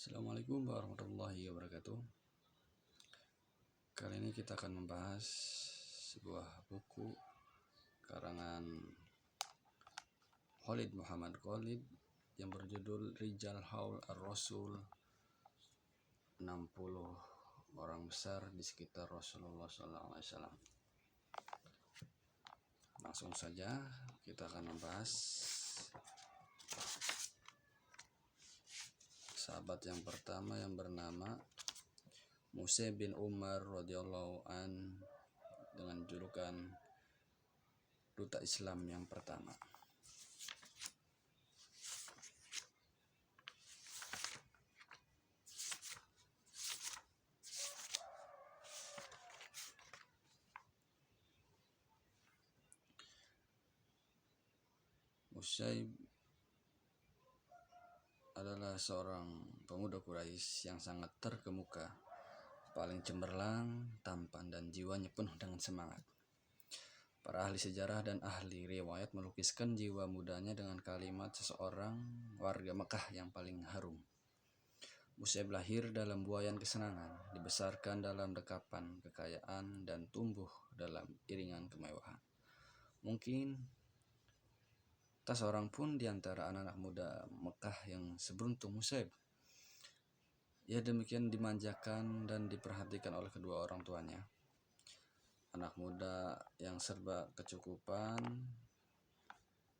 Assalamualaikum warahmatullahi wabarakatuh. Kali ini kita akan membahas sebuah buku karangan Khalid Muhammad Khalid yang berjudul Rijal Haul Ar-Rasul, 60 orang besar di sekitar Rasulullah SAW. Langsung saja kita akan membahas sahabat yang pertama yang bernama Mus'ab bin Umar radhiyallahu an, dengan julukan Duta Islam yang pertama. Mus'ab adalah seorang pemuda Quraisy yang sangat terkemuka, paling cemerlang, tampan, dan jiwanya penuh dengan semangat. Para ahli sejarah dan ahli riwayat melukiskan jiwa mudanya dengan kalimat seseorang warga Mekah yang paling harum. Mus'ab lahir dalam buayan kesenangan, dibesarkan dalam dekapan kekayaan, dan tumbuh dalam iringan kemewahan. Mungkin tak seorang pun di antara anak-anak muda Mekah yang seberuntung Mus'ab. Ia demikian dimanjakan dan diperhatikan oleh kedua orang tuanya. Anak muda yang serba kecukupan,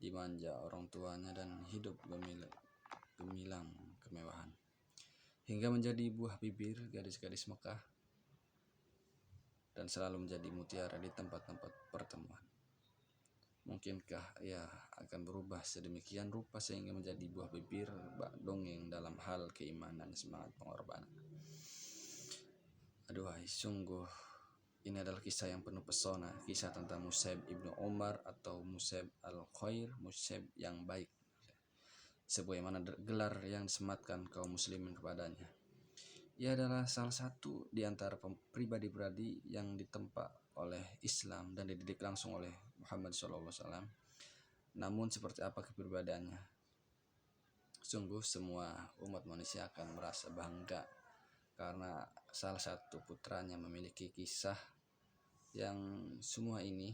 dimanja orang tuanya, dan hidup gemilang kemewahan, hingga menjadi buah bibir gadis-gadis Mekah dan selalu menjadi mutiara di tempat-tempat pertemuan. Mungkinkah ia akan berubah sedemikian rupa sehingga menjadi buah bibir bak dongeng dalam hal keimanan dan semangat pengorbanan? Aduhai, sungguh ini adalah kisah yang penuh pesona, kisah tentang Mus'ab ibnu Umar atau Mus'ab al-Khair, Mus'ab yang baik, sebagaimana gelar yang disematkan kaum muslimin kepadanya. Ia adalah salah satu di antara pribadi-pribadi yang ditempa oleh Islam dan dididik langsung oleh Muhammad SAW. Namun seperti apa kepribadiannya? Sungguh semua umat manusia akan merasa bangga karena salah satu putranya memiliki kisah yang semua ini.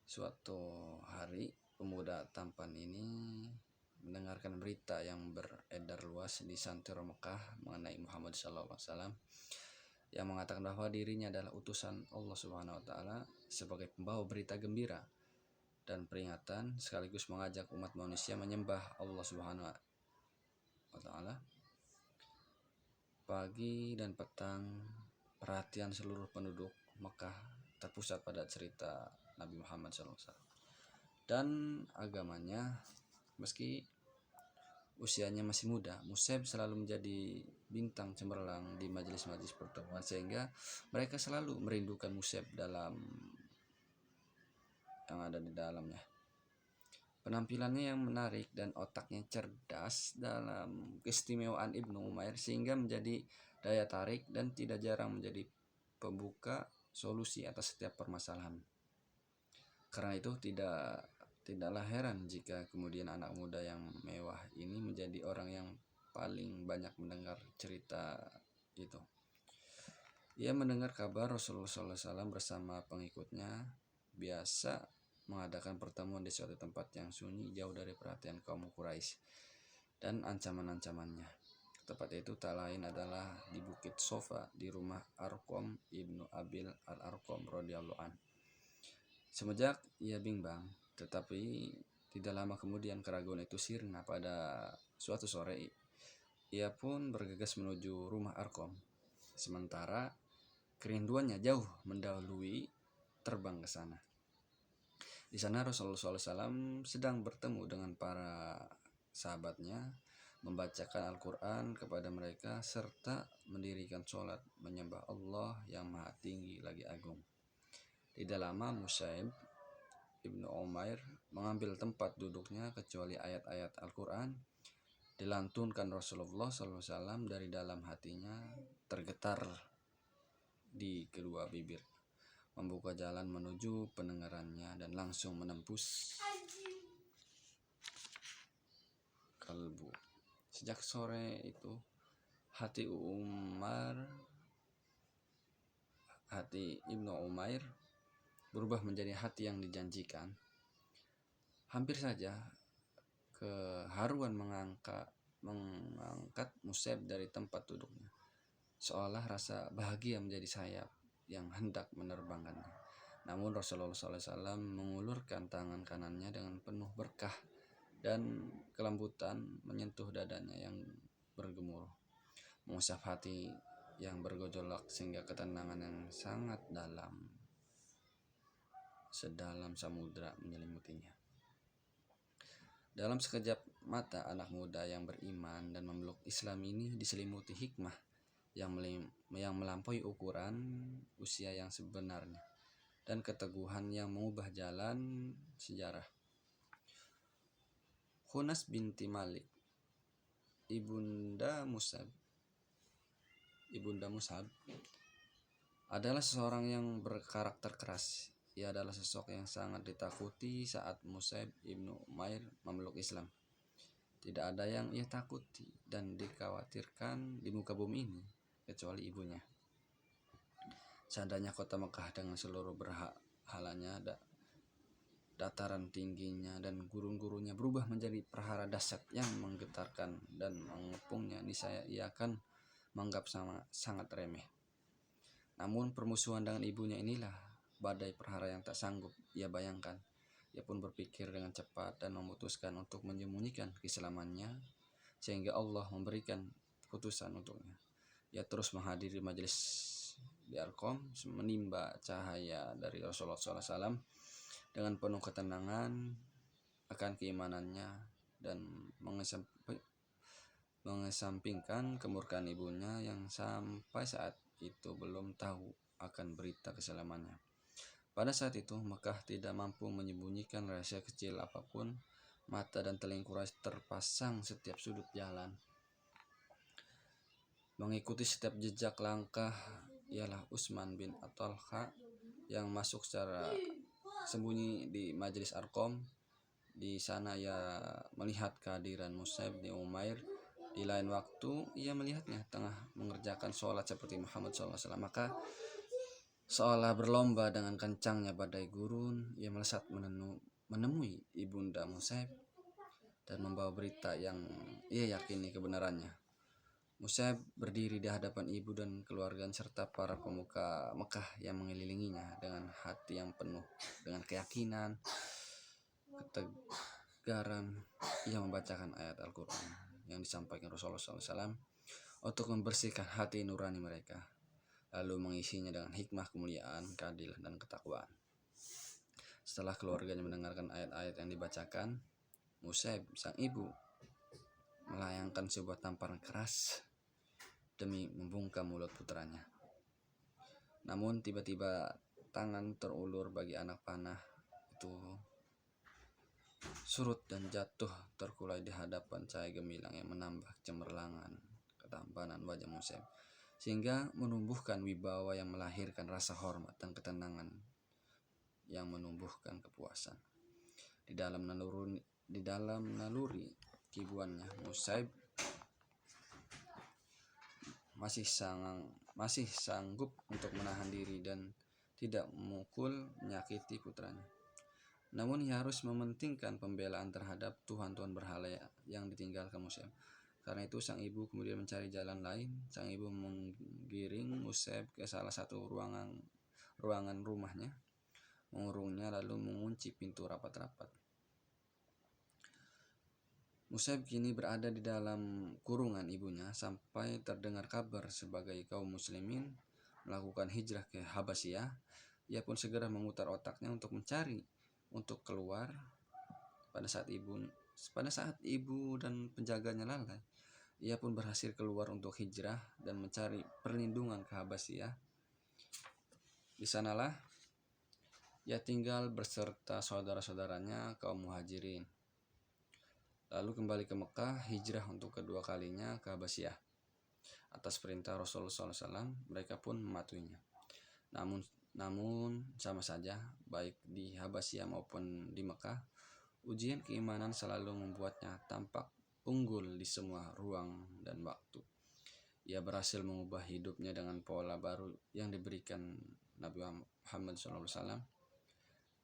Suatu hari pemuda tampan ini mendengarkan berita yang beredar luas di santero Mekah mengenai Muhammad SAW, yang mengatakan bahwa dirinya adalah utusan Allah Subhanahu wa Ta'ala sebagai pembawa berita gembira dan peringatan, sekaligus mengajak umat manusia menyembah Allah Subhanahu wa Ta'ala. Pagi dan petang, perhatian seluruh penduduk Mekah terpusat pada cerita Nabi Muhammad SAW dan agamanya. Meski usianya masih muda, Mus'ab selalu menjadi bintang cemerlang di majelis-majelis pertemuan, sehingga mereka selalu merindukan Mus'ab dalam yang ada di dalamnya. Penampilannya yang menarik dan otaknya cerdas dalam keistimewaan Ibnu Umair sehingga menjadi daya tarik dan tidak jarang menjadi pembuka solusi atas setiap permasalahan. Karena itu tidaklah heran jika kemudian anak muda yang mewah ini menjadi orang yang paling banyak mendengar cerita itu. Ia mendengar kabar Rasulullah SAW bersama pengikutnya biasa mengadakan pertemuan di suatu tempat yang sunyi jauh dari perhatian kaum Quraisy dan ancaman-ancamannya. Tempat itu tak lain adalah di Bukit Sofa di rumah Arqam ibnu Abil al-Arqam radhiyallahu an. Semenjak ia bimbang, tetapi tidak lama kemudian keraguan itu sirna. Pada suatu sore ia pun bergegas menuju rumah Arqam, sementara kerinduannya jauh mendahului terbang ke sana. Di sana Rasulullah SAW sedang bertemu dengan para sahabatnya, membacakan Al-Quran kepada mereka, serta mendirikan sholat menyembah Allah yang maha tinggi lagi agung. Tidak lama Mus'ab ibnu Umair mengambil tempat duduknya, kecuali ayat-ayat Al-Quran dilantunkan Rasulullah SAW dari dalam hatinya tergetar di kedua bibir, membuka jalan menuju pendengarannya dan langsung menembus kalbu. Sejak sore itu hati Ibnu Umair berubah menjadi hati yang dijanjikan. Hampir saja keharuan mengangkat Mus'ab dari tempat duduknya, seolah rasa bahagia menjadi sayap yang hendak menerbangkannya. Namun Rasulullah SAW mengulurkan tangan kanannya dengan penuh berkah dan kelembutan, menyentuh dadanya yang bergemuruh, mengusap hati yang bergejolak sehingga ketenangan yang sangat dalam, sedalam samudra menyelimuti-nya. Dalam sekejap mata, anak muda yang beriman dan memeluk Islam ini diselimuti hikmah yang melampaui ukuran usia yang sebenarnya, dan keteguhan yang mengubah jalan sejarah. Khunas binti Malik, Ibunda Mus'ab adalah seseorang yang berkarakter keras. Ia adalah sosok yang sangat ditakuti saat Mus'ab ibnu Umair memeluk Islam. Tidak ada yang ia takuti dan dikhawatirkan di muka bumi ini kecuali ibunya. Seandainya kota Mekah dengan seluruh berhalanya, dataran tingginya dan gurun-gurunnya berubah menjadi perhara dahsyat yang menggetarkan dan mengepungnya, niscaya ia akan menganggap sangat remeh. Namun permusuhan dengan ibunya inilah badai perhara yang tak sanggup ia bayangkan. Ia pun berpikir dengan cepat dan memutuskan untuk menyembunyikan keislamannya, sehingga Allah memberikan putusan untuknya. Ia terus menghadiri majelis di Arqam, menimba cahaya dari Rasulullah SAW dengan penuh ketenangan akan keimanannya dan mengesampingkan kemurkaan ibunya yang sampai saat itu belum tahu akan berita kesalamannya. Pada saat itu Mekah tidak mampu menyembunyikan rahasia kecil apapun. Mata dan telinga Quraisy terpasang setiap sudut jalan, mengikuti setiap jejak langkah. Ialah Utsman bin Talha yang masuk secara sembunyi di majelis Arqam. Di sana ia melihat kehadiran Mus'ab bin Umair. Di lain waktu ia melihatnya tengah mengerjakan sholat seperti Muhammad SAW. Maka seolah berlomba dengan kencangnya badai gurun, ia melesat menemui ibunda Mus'ab dan membawa berita yang ia yakini kebenarannya. Mus'ab berdiri di hadapan ibu dan keluarga serta para pemuka Mekah yang mengelilinginya dengan hati yang penuh dengan keyakinan, ketegaran. Ia membacakan ayat Al-Quran yang disampaikan Rasulullah SAW untuk membersihkan hati nurani mereka, lalu mengisinya dengan hikmah, kemuliaan, keadilan, dan ketakwaan. Setelah keluarganya mendengarkan ayat-ayat yang dibacakan, Mus'ab, sang ibu, melayangkan sebuah tamparan keras demi membungkam mulut putranya. Namun tiba-tiba tangan terulur bagi anak panah itu surut dan jatuh terkulai di hadapan cahaya gemilang yang menambah cemerlangan ketampanan wajah Mus'ab, sehingga menumbuhkan wibawa yang melahirkan rasa hormat dan ketenangan yang menumbuhkan kepuasan. Di dalam naluri kibuannya, Mus'ab masih sanggup untuk menahan diri dan tidak memukul menyakiti putranya. Namun ia harus mementingkan pembelaan terhadap tuhan-tuhan berhala yang ditinggalkan Mus'ab. Karena itu sang ibu kemudian mencari jalan lain. Sang ibu menggiring Mus'ab ke salah satu ruangan rumahnya, mengurungnya lalu mengunci pintu rapat-rapat. Mus'ab kini berada di dalam kurungan ibunya sampai terdengar kabar sebagai kaum muslimin melakukan hijrah ke Habasyah. Ia pun segera memutar otaknya untuk keluar. Pada saat ibu dan penjaganya lalai, ia pun berhasil keluar untuk hijrah dan mencari perlindungan ke Habasyah. Di sanalah ia tinggal beserta saudara-saudaranya kaum muhajirin. Lalu kembali ke Mekah, hijrah untuk kedua kalinya ke Habasyah. Atas perintah Rasulullah SAW, mereka pun mematuhinya. Namun sama saja, baik di Habasyah maupun di Mekah, ujian keimanan selalu membuatnya tampak unggul di semua ruang dan waktu. Ia berhasil mengubah hidupnya dengan pola baru yang diberikan Nabi Muhammad SAW,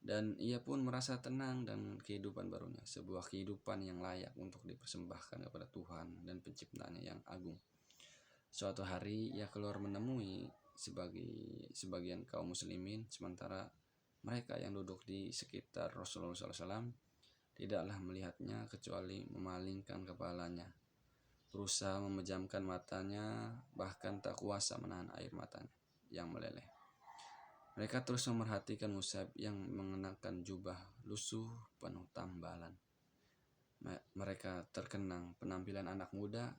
dan ia pun merasa tenang dan kehidupan barunya, sebuah kehidupan yang layak untuk dipersembahkan kepada Tuhan dan penciptanya yang agung. Suatu hari ia keluar menemui sebagian kaum muslimin, sementara mereka yang duduk di sekitar Rasulullah SAW tidaklah melihatnya kecuali memalingkan kepalanya, berusaha memejamkan matanya, bahkan tak kuasa menahan air matanya yang meleleh. Mereka terus memerhatikan Mus'ab yang mengenakan jubah lusuh penuh tambalan. Mereka terkenang penampilan anak muda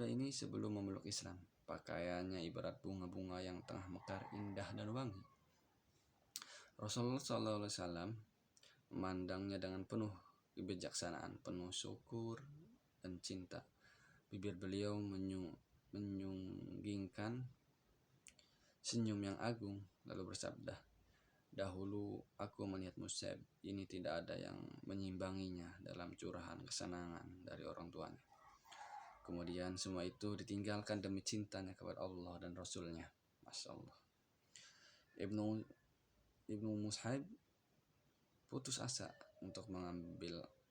ini sebelum memeluk Islam. Pakaiannya ibarat bunga-bunga yang tengah mekar, indah dan wangi. Rasulullah SAW memandangnya dengan penuh kebijaksanaan, penuh syukur dan cinta. Bibir beliau menyunggingkan senyum yang agung, lalu bersabda, "Dahulu aku melihat Mus'ab ini tidak ada yang menyimbanginya dalam curahan kesenangan dari orang tuanya. Kemudian semua itu ditinggalkan demi cintanya kepada Allah dan Rasulnya." Masya Allah. Ibnu Mus'ab putus asa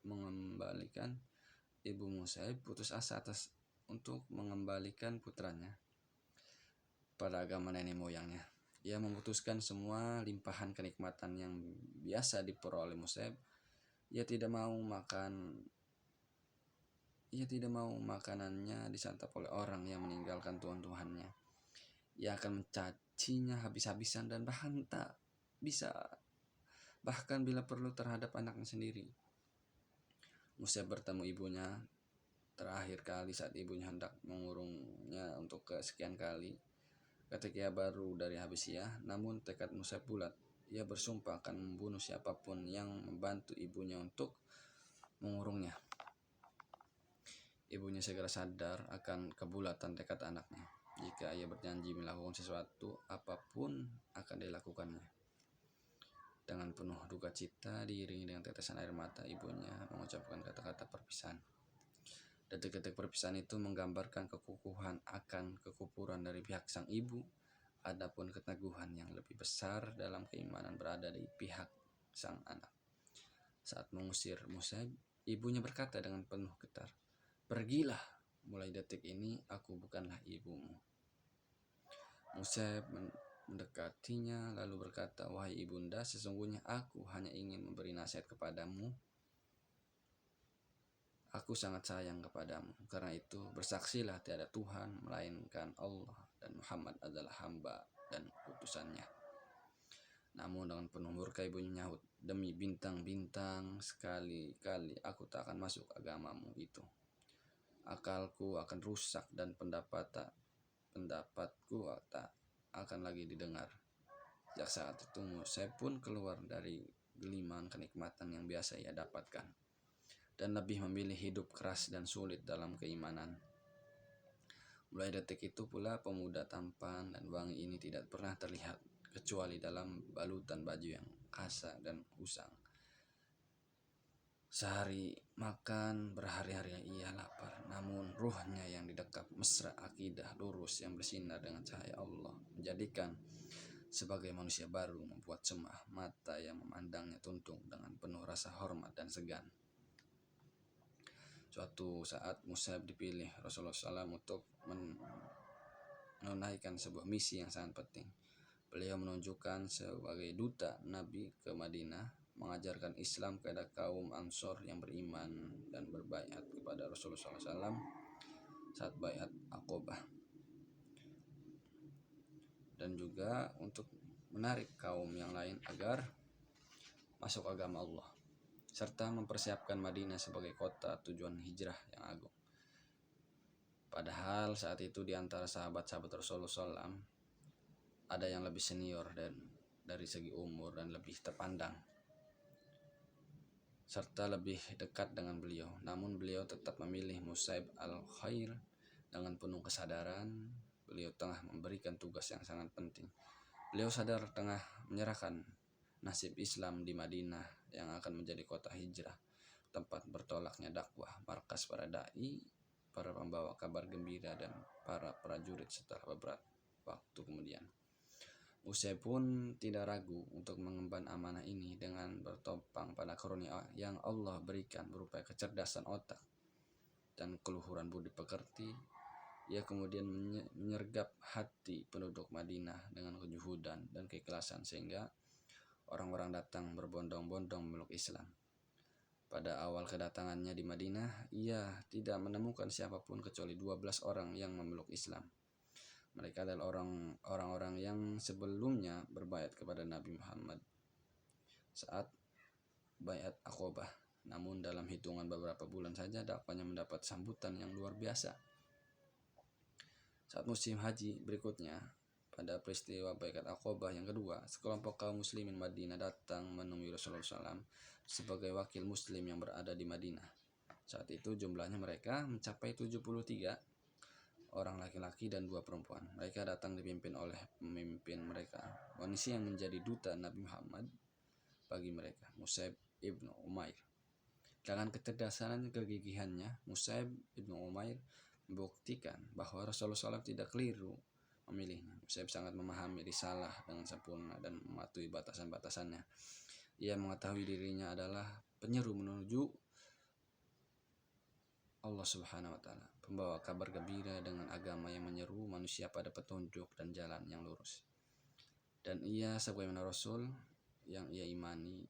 mengembalikan untuk mengembalikan putranya pada agama nenek moyangnya. Ia memutuskan semua limpahan kenikmatan yang biasa diperoleh Mus'ab. Ia tidak mau makanannya disantap oleh orang yang meninggalkan Tuhan-Tuhannya. Ia akan mencacinya habis-habisan dan bahkan bila perlu terhadap anaknya sendiri. Mus'ab bertemu ibunya terakhir kali saat ibunya hendak mengurungnya untuk kesekian kali ketika ia baru dari Habasyah. Namun tekad Mus'ab bulat. Ia bersumpah akan membunuh siapapun yang membantu ibunya untuk mengurungnya. Ibunya segera sadar akan kebulatan tekad anaknya. Jika ia berjanji melakukan sesuatu, apapun akan dilakukannya. Dengan penuh duka cita diiringi dengan tetesan air mata, ibunya mengucapkan kata-kata perpisahan. Detik-detik perpisahan itu menggambarkan kekukuhan akan kekufuran dari pihak sang ibu, adapun keteguhan yang lebih besar dalam keimanan berada di pihak sang anak. Saat mengusir Mus'ab, ibunya berkata dengan penuh getar, "Pergilah, mulai detik ini aku bukanlah ibumu." Mus'ab mendekatinya lalu berkata, "Wahai ibunda, sesungguhnya aku hanya ingin memberi nasihat kepadamu. Aku sangat sayang kepadamu. Karena itu bersaksilah tiada Tuhan melainkan Allah dan Muhammad adalah hamba dan utusannya." Namun dengan penuh murka ibunya nyahut, "Demi bintang-bintang, sekali-kali aku tak akan masuk agamamu itu. Akalku akan rusak dan pendapatku tak akan lagi didengar." Sejak saat itu Mus'ab pun keluar dari gelimaan kenikmatan yang biasa ia dapatkan dan lebih memilih hidup keras dan sulit dalam keimanan. Mulai detik itu pula pemuda tampan dan wangi ini tidak pernah terlihat kecuali dalam balutan baju yang kasar dan usang. Sehari makan, berhari-hari ia lapar, namun ruhnya yang didekap mesra akidah lurus yang bersinar dengan cahaya Allah menjadikan sebagai manusia baru, membuat semua mata yang memandangnya tuntung dengan penuh rasa hormat dan segan. Suatu saat Mus'ab dipilih Rasulullah SAW untuk menunaikan sebuah misi yang sangat penting. Beliau menunjukkan sebagai duta Nabi ke Madinah, mengajarkan Islam kepada kaum Ansor yang beriman dan berbaiat kepada Rasulullah SAW saat baiat Aqobah, dan juga untuk menarik kaum yang lain agar masuk agama Allah, serta mempersiapkan Madinah sebagai kota tujuan hijrah yang agung. Padahal saat itu di antara sahabat-sahabat Rasulullah SAW ada yang lebih senior dan dari segi umur dan lebih terpandang serta lebih dekat dengan beliau. Namun beliau tetap memilih Mus'ab al-Khair dengan penuh kesadaran. Beliau tengah memberikan tugas yang sangat penting. Beliau sadar tengah menyerahkan nasib Islam di Madinah yang akan menjadi kota hijrah, tempat bertolaknya dakwah, markas para dai, para pembawa kabar gembira, dan para prajurit setelah beberapa waktu kemudian. Usaid pun tidak ragu untuk mengemban amanah ini dengan bertopang pada karunia yang Allah berikan berupa kecerdasan otak dan keluhuran budi pekerti. Ia kemudian menyergap hati penduduk Madinah dengan kejuhudan dan keikhlasan sehingga orang-orang datang berbondong-bondong memeluk Islam. Pada awal kedatangannya di Madinah, ia tidak menemukan siapapun kecuali 12 orang yang memeluk Islam. Mereka adalah orang-orang yang sebelumnya berbaiat kepada Nabi Muhammad saat baiat Aqobah. Namun dalam hitungan beberapa bulan saja dakwahnya mendapat sambutan yang luar biasa. Saat musim haji berikutnya, pada peristiwa baiat Aqobah yang kedua, sekelompok kaum muslimin Madinah datang menemui Rasulullah SAW sebagai wakil muslim yang berada di Madinah. Saat itu jumlahnya mereka mencapai 73 orang laki-laki dan 2 perempuan. Mereka datang dipimpin oleh pemimpin mereka, manusia yang menjadi duta Nabi Muhammad bagi mereka, Mus'ab ibnu Umair. Dengan kecerdasan dan kegigihannya, Mus'ab ibnu Umair membuktikan bahwa Rasulullah SAW tidak keliru memilihnya. Mus'ab sangat memahami risalah dengan sempurna dan mematuhi batasan-batasannya. Ia mengetahui dirinya adalah penyeru menuju Allah Subhanahu wa Ta'ala, pembawa kabar gembira dengan agama yang menyeru manusia pada petunjuk dan jalan yang lurus. Dan ia sebagaimana Rasul yang ia imani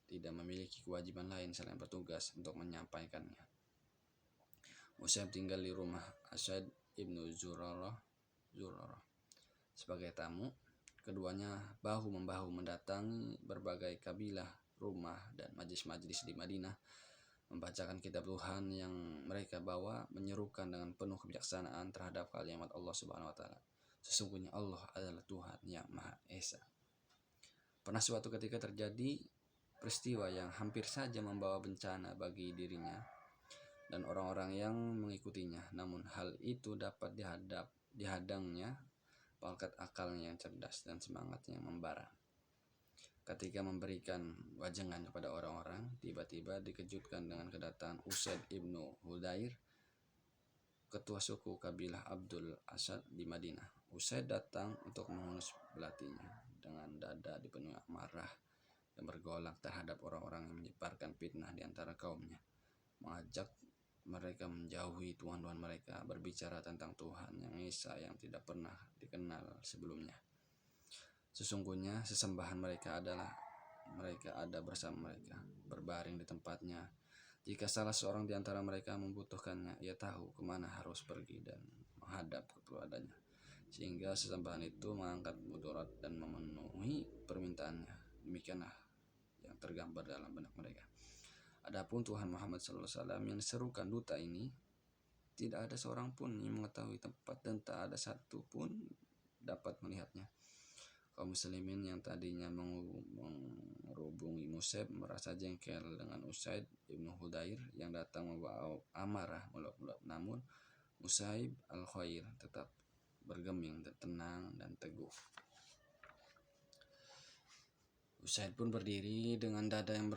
tidak memiliki kewajiban lain selain bertugas untuk menyampaikannya. Mus'ab tinggal di rumah Asad ibnu Zurarah sebagai tamu. Keduanya bahu-membahu mendatangi berbagai kabilah, rumah, dan majlis-majlis di Madinah, membacakan kitab Tuhan yang mereka bawa, menyerukan dengan penuh kebijaksanaan terhadap kalimat Allah Subhanahu wa Ta'ala. Sesungguhnya Allah adalah Tuhan yang Maha Esa. Pernah suatu ketika terjadi peristiwa yang hampir saja membawa bencana bagi dirinya dan orang-orang yang mengikutinya. Namun hal itu dapat dihadangnya berkat akalnya yang cerdas dan semangatnya yang membara. Ketika memberikan wajangan kepada orang-orang, tiba-tiba dikejutkan dengan kedatangan Usaid ibnu Hudair, ketua suku kabilah Abdul Asad di Madinah. Usaid datang untuk menghunus belatinya dengan dada dipenuhi amarah dan bergolak terhadap orang-orang yang menyebarkan fitnah di antara kaumnya, mengajak mereka menjauhi Tuhan-Tuhan mereka, berbicara tentang Tuhan yang Esa yang tidak pernah dikenal sebelumnya. Sesungguhnya sesembahan mereka ada bersama mereka, berbaring di tempatnya. Jika salah seorang di antara mereka membutuhkannya, ia tahu kemana harus pergi dan menghadap kepadanya, sehingga sesembahan itu mengangkat mudarat dan memenuhi permintaannya. Demikianlah yang tergambar dalam benak mereka. Adapun Tuhan Muhammad SAW yang diserukan duta ini, tidak ada seorang pun yang mengetahui tempat dan tak ada satu pun dapat melihatnya. Kaum muslimin yang tadinya menghubungi Mus'ab merasa jengkel dengan Usaid ibnu Hudair yang datang membawa amarah mulak-mulak. Namun Mus'ab al-Khair tetap bergeming dan tenang dan teguh. Usaid pun berdiri dengan dada yang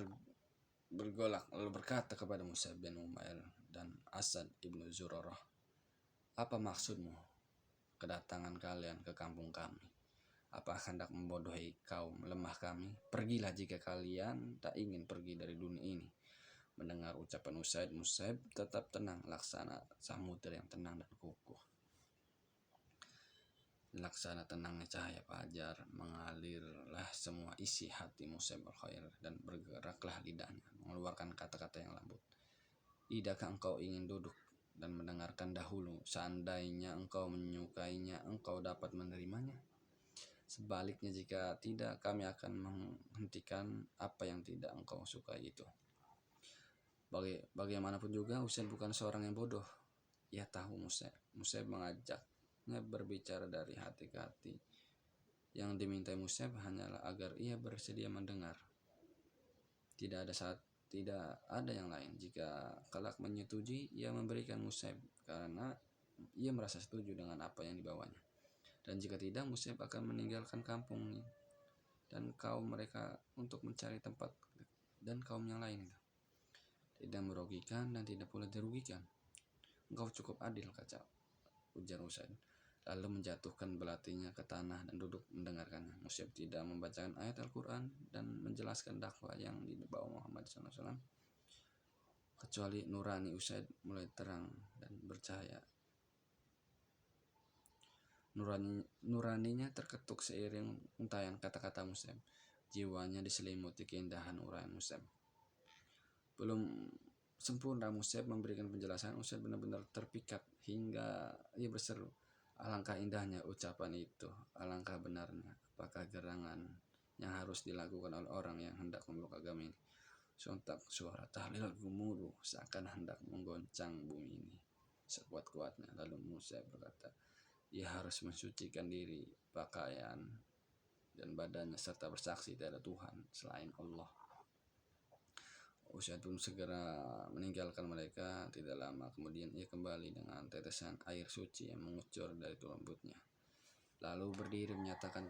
bergolak lalu berkata kepada Mus'ab bin Umair dan Asad ibnu Zurarah, "Apa maksudmu kedatangan kalian ke kampung kami? Apa hendak membodohi kaum lemah kami? Pergilah jika kalian tak ingin pergi dari dunia ini." Mendengar ucapan Usaid, Mus'ab tetap tenang, laksana samudera yang tenang dan kukuh. Laksana tenangnya cahaya fajar mengalirlah semua isi hati Mus'ab al-Khair dan bergeraklah lidahnya mengeluarkan kata-kata yang lembut. Tidakkah engkau ingin duduk dan mendengarkan dahulu? Seandainya engkau menyukainya, engkau dapat menerimanya. Sebaliknya jika tidak, kami akan menghentikan apa yang tidak engkau sukai itu. Bagaimanapun juga, Usaid bukan seorang yang bodoh. Ia tahu Mus'ab mengajaknya berbicara dari hati ke hati. Yang dimintai Mus'ab hanyalah agar ia bersedia mendengar. Tidak ada yang lain. Jika kelak menyetujui, ia memberikan Mus'ab karena ia merasa setuju dengan apa yang dibawanya. Dan jika tidak, Mus'ab akan meninggalkan kampung dan kaum mereka untuk mencari tempat dan kaum yang lain itu. Tidak merugikan dan tidak pula dirugikan. Engkau cukup adil, kata ujar Usaid. Lalu menjatuhkan belatinya ke tanah dan duduk mendengarkannya. Mus'ab tidak membacakan ayat Al-Quran dan menjelaskan dakwah yang dibawa Muhammad SAW, kecuali nurani Usaid mulai terang dan bercahaya. Nuraninya terketuk seiring untayan kata-kata Mus'ab. Jiwanya diselimuti keindahan uraian Mus'ab. Belum sempurna Mus'ab memberikan penjelasan, Usaid benar-benar terpikat hingga ia berseru, alangkah indahnya ucapan itu, alangkah benarnya. Apakah gerangan yang harus dilakukan oleh orang yang hendak memeluk agama ini? Sontak suara tahlil gemuruh seakan hendak menggoncang bumi ini sekuat-kuatnya. Lalu Musa berkata, ia harus mensucikan diri, pakaian, dan badannya serta bersaksi tiada Tuhan selain Allah. Usaid pun segera meninggalkan mereka. Tidak lama kemudian ia kembali dengan tetesan air suci yang mengucur dari tulang rambutnya. Lalu berdiri menyatakan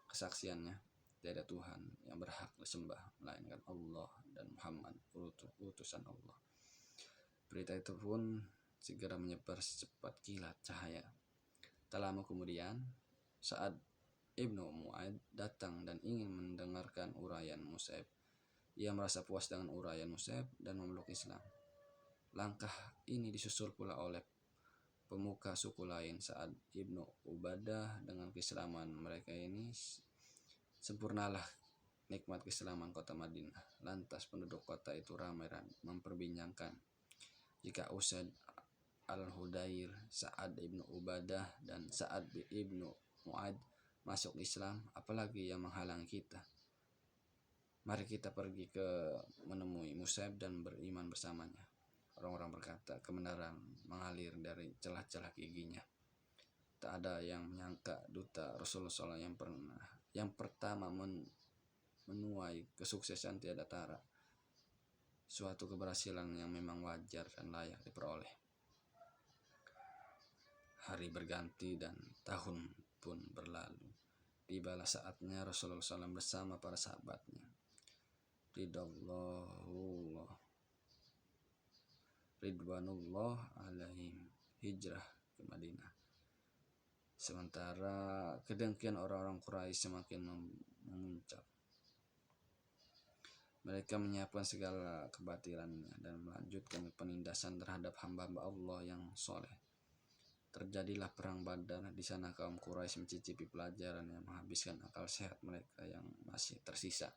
kesaksiannya, tiada Tuhan yang berhak disembah melainkan Allah dan Muhammad utusan Allah. Berita itu pun segera menyebar secepat kilat cahaya. Tak lama kemudian, Sa'ad ibnu Mu'ad datang dan ingin mendengarkan uraian Mus'ab. Ia merasa puas dengan uraian Mus'ab dan memeluk Islam. Langkah ini disusul pula oleh pemuka suku lain, Sa'ad ibnu Ubadah. Dengan keislaman mereka ini, sempurnalah nikmat keislaman kota Madinah. Lantas penduduk kota itu ramai memperbincangkan, jika Usaid al-Hudair, Sa'ad ibnu Ubadah, dan Sa'ad ibnu Mu'ad masuk Islam, apalagi yang menghalangi kita? Mari kita pergi menemui Mus'ab dan beriman bersamanya. Orang-orang berkata, kebenaran mengalir dari celah-celah giginya. Tak ada yang menyangka duta Rasulullah SAW yang pertama menuai kesuksesan tiada tara. Suatu keberhasilan yang memang wajar dan layak diperoleh. Hari berganti dan tahun pun berlalu. Tibalah saatnya Rasulullah SAW bersama para sahabatnya, Ridwanullah alaihim, hijrah ke Madinah. Sementara kedengkian orang-orang Quraisy semakin memuncak. Mereka menyiapkan segala kebatilannya dan melanjutkan penindasan terhadap hamba-hamba Allah yang soleh. Terjadilah perang Badar. Di sana kaum Quraisy mencicipi pelajaran yang menghabiskan akal sehat mereka yang masih tersisa.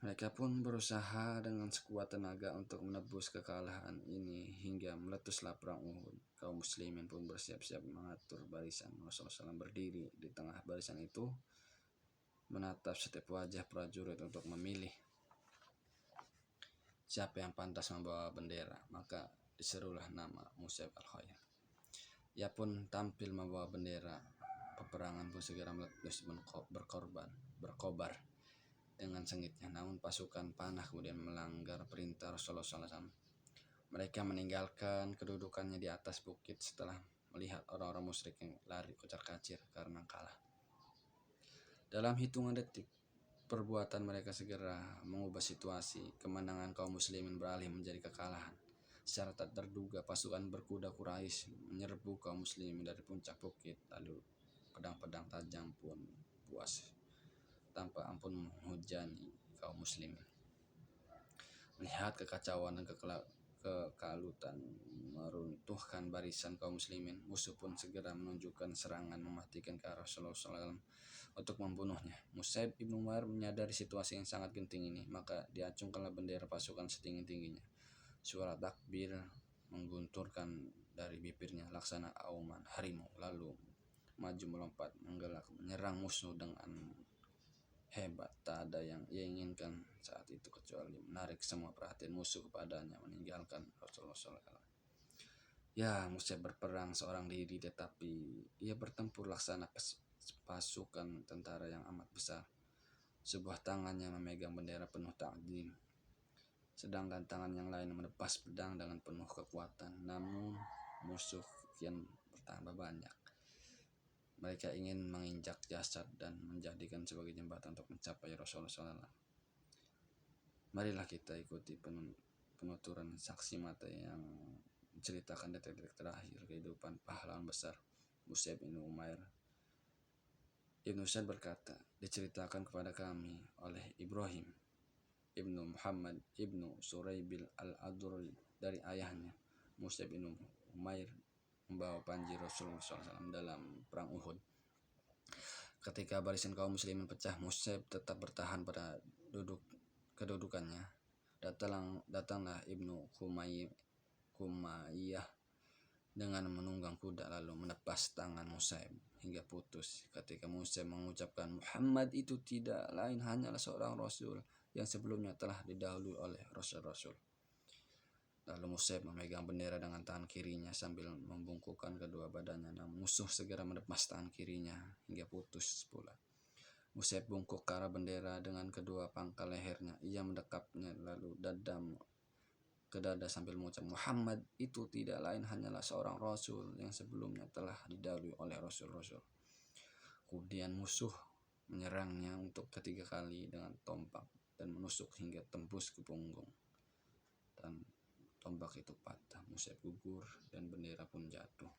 Mereka pun berusaha dengan sekuat tenaga untuk menebus kekalahan ini hingga meletuslah perang Uhud. Kaum muslimin pun bersiap-siap mengatur barisan. Rasulullah SAW berdiri di tengah barisan itu, menatap setiap wajah prajurit untuk memilih siapa yang pantas membawa bendera. Maka diserulah nama Mus'ab al-Khair. Ia pun tampil membawa bendera. Peperangan pun segera meletus berkobar dengan sengitnya. Namun pasukan panah kemudian melanggar perintah Rasulullah SAW. Mereka meninggalkan kedudukannya di atas bukit setelah melihat orang-orang musyrik yang lari kocar-kacir karena kalah. Dalam hitungan detik, perbuatan mereka segera mengubah situasi. Kemenangan kaum muslimin beralih menjadi kekalahan. Secara tak terduga, pasukan berkuda Quraisy menyerbu kaum muslimin dari puncak bukit. Lalu pedang-pedang tajam pun puas tanpa ampun menghujani kaum muslimin. Melihat kekacauan dan kekalutan meruntuhkan barisan kaum muslimin, musuh pun segera menunjukkan serangan mematikan ke arah Rasulullah SAW untuk membunuhnya. Mus'ab ibnu Umair menyadari situasi yang sangat genting ini, maka diacungkanlah bendera pasukan setinggi-tingginya. Suara takbir menggunturkan dari bibirnya laksana auman harimau, lalu maju melompat menggelak menyerang musuh dengan hebat. Tak ada yang ia inginkan saat itu kecuali menarik semua perhatian musuh kepadanya, meninggalkan Rasulullah SAW. Ya, Mus'ab berperang seorang diri, tetapi ia bertempur laksana pasukan tentara yang amat besar. Sebuah tangannya memegang bendera penuh ta'zim, sedangkan tangan yang lain menepas pedang dengan penuh kekuatan. Namun musuh kian bertambah banyak. Mereka ingin menginjak jasad dan menjadikan sebagai jembatan untuk mencapai Rasulullah SAW. Marilah kita ikuti penuturan saksi mata yang menceritakan detik-detik terakhir kehidupan pahlawan besar Mus'ab bin Umair. Ibnu Sa'd berkata, diceritakan kepada kami oleh Ibrahim Ibnu Muhammad Ibnu Suraibil al-Aduri dari ayahnya Mus'ab bin Umair membawa panji Rasulullah SAW dalam perang Uhud. Ketika barisan kaum muslimin pecah, Mus'ab tetap bertahan pada kedudukannya. Datanglah Ibnu Humayyah dengan menunggang kuda lalu menepas tangan Mus'ab hingga putus. Ketika Mus'ab mengucapkan, Muhammad itu tidak lain hanyalah seorang rasul yang sebelumnya telah didahului oleh rasul-rasul. Lalu Mus'ab memegang bendera dengan tangan kirinya sambil membungkukkan kedua badannya. Namun musuh segera menepas tangan kirinya hingga putus pula. Mus'ab bungkuk ke arah bendera dengan kedua pangkal lehernya. Ia mendekapnya lalu ke dada sambil mengucap, Muhammad itu tidak lain hanyalah seorang rasul yang sebelumnya telah didahului oleh rasul-rasul. Kemudian musuh menyerangnya untuk ketiga kali dengan tombak dan menusuk hingga tembus ke punggung. Dan tombak itu patah, Mus'ab gugur dan bendera pun jatuh.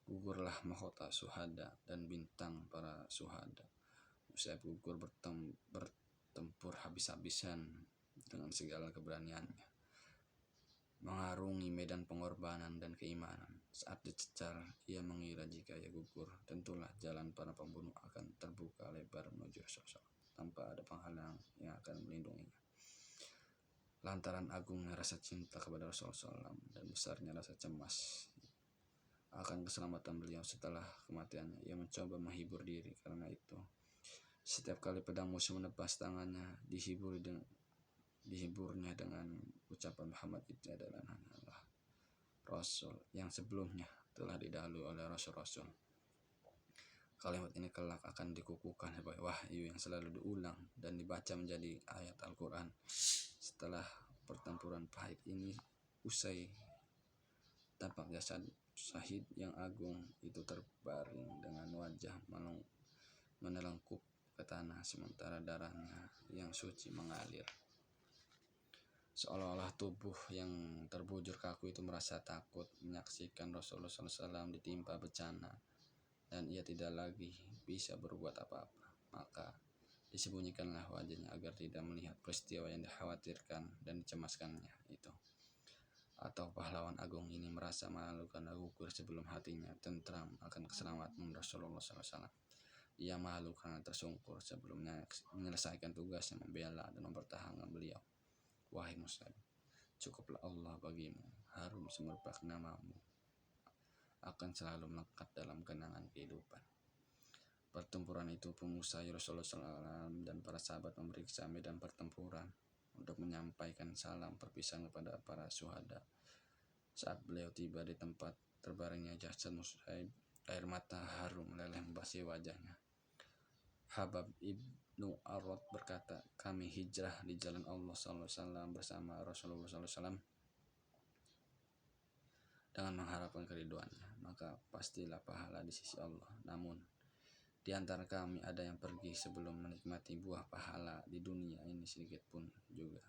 Gugurlah mahkota syuhada dan bintang para syuhada. Mus'ab gugur bertempur habis-habisan dengan segala keberaniannya, mengarungi medan pengorbanan dan keimanan. Saat dicecar, ia mengira jika ia gugur, tentulah jalan para pembunuh akan terbuka lebar menuju sosok tanpa ada penghalang yang akan melindunginya. Lantaran agungnya rasa cinta kepada Rasulullah SAW dan besarnya rasa cemas akan keselamatan beliau setelah kematiannya, ia mencoba menghibur diri. Karena itu, setiap kali pedang musuh menepas tangannya, dihiburnya dengan ucapan Muhammad itu adalah Rasul yang sebelumnya telah didahului oleh Rasul-Rasul. Kalimat ini kelak akan dikukuhkan sebagai wahyu yang selalu diulang dan dibaca menjadi ayat Al-Quran. Setelah pertempuran pahit ini usai, tampak jasad syahid yang agung itu terbaring dengan wajah menelengkup ke tanah, sementara darahnya yang suci mengalir. Seolah-olah tubuh yang terbujur kaku itu merasa takut menyaksikan Rasulullah SAW ditimpa bencana dan ia tidak lagi bisa berbuat apa-apa. Maka disembunyikanlah wajahnya agar tidak melihat peristiwa yang dikhawatirkan dan dicemaskannya itu. Atau pahlawan agung ini merasa malu karena gugur sebelum hatinya tentram akan keselamatan Rasulullah SAW. Ia malu karena tersungkur sebelum menyelesaikan tugasnya membela dan mempertahankan beliau. Wahai Mus'ab, cukuplah Allah bagimu, harum semerbak namamu akan selalu melekat dalam kenangan kehidupan. Pertempuran itu pun usai, Rasulullah SAW dan para sahabat memeriksa medan pertempuran untuk menyampaikan salam perpisahan kepada para syuhada. Saat beliau tiba di tempat terbaringnya jasad Mus'ab, air mata harum meleleh membasahi wajahnya. Habab Ibnu Arad berkata, kami hijrah di jalan Allah SAW bersama Rasulullah SAW dengan mengharapkan keriduannya, maka pastilah pahala di sisi Allah. Namun di antara kami ada yang pergi sebelum menikmati buah pahala di dunia ini sedikit pun juga.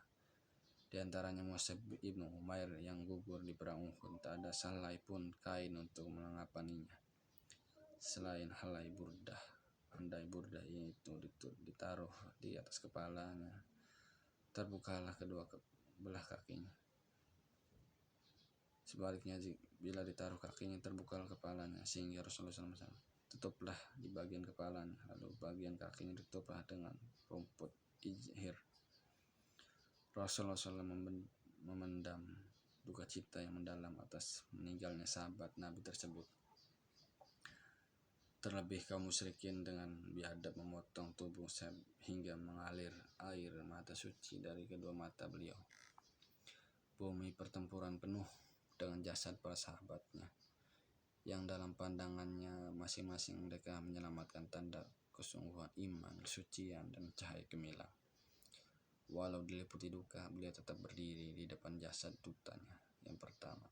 Di antaranya Mus'ab ibnu Umair yang gugur di perang Uhud. Tak ada selai pun kain untuk mengapaninya selain helai burdah. Andai burdah itu ditaruh di atas kepalanya, terbukalah kedua belah kakinya. Sebaliknya, bila ditaruh kakinya, terbukalah kepalanya, sehingga Rasulullah SAW tutuplah di bagian kepalanya, lalu bagian kakinya ditutuplah dengan rumput ijhir. Rasulullah SAW memendam duka cita yang mendalam atas meninggalnya sahabat Nabi tersebut. Terlebih kaum musyrikin dengan biadab memotong tubuh Mus'ab hingga mengalir air mata suci dari kedua mata beliau. Bumi pertempuran penuh dengan jasad para sahabatnya yang dalam pandangannya masing-masing mereka menyelamatkan tanda kesungguhan iman, kesucian, dan cahaya gemilang. Walau diliputi duka, beliau tetap berdiri di depan jasad dutannya yang pertama,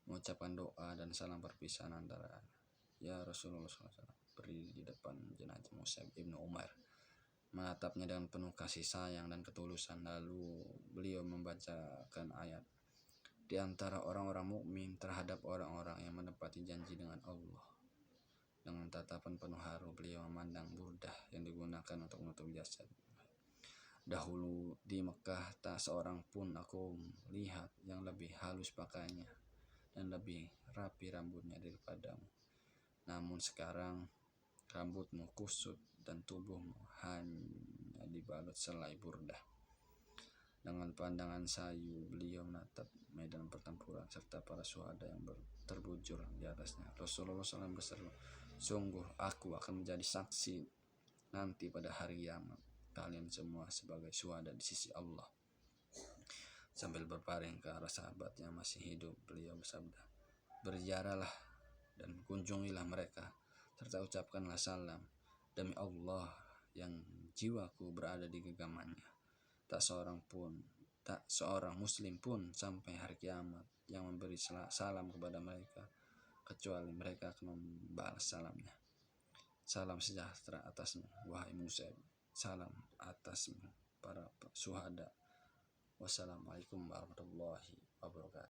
mengucapkan doa dan salam perpisahan antara ya Rasulullah SAW berdiri di depan jenazah Mus'ab ibnu Umair. menatapnya dengan penuh kasih sayang dan ketulusan. Lalu beliau membacakan ayat, di antara orang-orang mukmin terhadap orang-orang yang menepati janji dengan Allah. Dengan tatapan penuh haru beliau memandang burdah yang digunakan untuk menutup jasad. Dahulu di Mekah tak seorang pun aku lihat yang lebih halus pakaiannya dan lebih rapi rambutnya daripadamu. Namun sekarang rambutmu kusut dan tubuhmu hanya dibalut selai burdah. Dengan pandangan sayu beliau menatap medan pertempuran serta para syuhada yang terbujur di atasnya. Rasulullah SAW berseru, sungguh aku akan menjadi saksi nanti pada hari kiamat, kalian semua sebagai syuhada di sisi Allah. Sambil berpaling ke arah sahabat yang masih hidup, beliau bersabda, berziarahlah dan kunjungilah mereka, serta ucapkanlah salam. Demi Allah yang jiwaku berada di genggamannya, tak seorang muslim pun sampai hari kiamat yang memberi salam kepada mereka, kecuali mereka akan membalas salamnya. Salam sejahtera atasmu, wahai Musa. Salam atasmu, para syuhada. Wassalamualaikum warahmatullahi wabarakatuh.